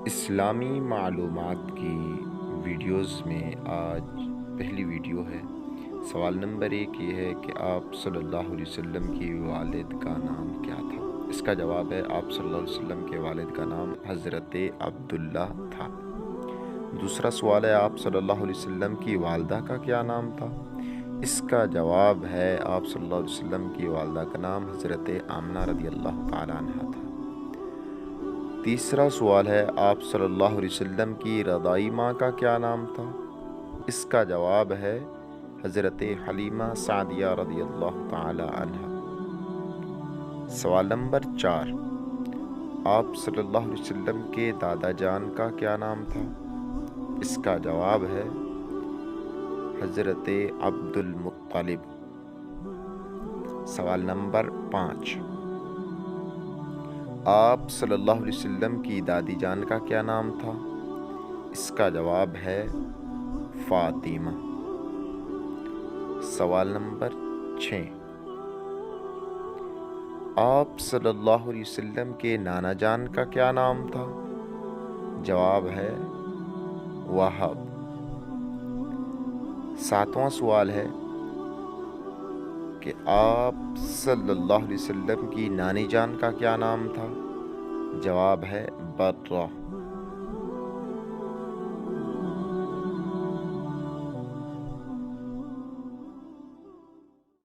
اسلامی معلومات کی ویڈیوز میں آج پہلی ویڈیو ہے۔ سوال نمبر 1 یہ ہے کہ آپ صلی اللہ علیہ وسلم کی والد کا نام کیا تھا؟ اس کا جواب ہے آپ صلی اللہ علیہ وسلم کے والد کا نام حضرت عبداللہ تھا۔ دوسرا سوال ہے آپ صلی اللہ علیہ وسلم کی والدہ کا کیا نام تھا؟ اس کا جواب ہے آپ صلی اللہ علیہ وسلم کی والدہ کا نام حضرت آمنہ رضی اللہ تعالیٰ عنہا تھا۔ تیسرا سوال ہے آپ صلی اللہ علیہ وسلم کی رضاعی ماں کا کیا نام تھا؟ اس کا جواب ہے حضرت حلیمہ سعدیہ رضی اللہ تعالی عنہا۔ سوال نمبر 4 آپ صلی اللہ علیہ وسلم کے دادا جان کا کیا نام تھا؟ اس کا جواب ہے حضرت عبد المطلب۔ سوال نمبر 5 آپ صلی اللہ علیہ وسلم کی دادی جان کا کیا نام تھا؟ اس کا جواب ہے فاطمہ۔ سوال نمبر 6 آپ صلی اللہ علیہ وسلم کے نانا جان کا کیا نام تھا؟ جواب ہے وہب۔ 7واں سوال ہے کہ آپ صلی اللہ علیہ وسلم کی نانی جان کا کیا نام تھا؟ جواب ہے برہ۔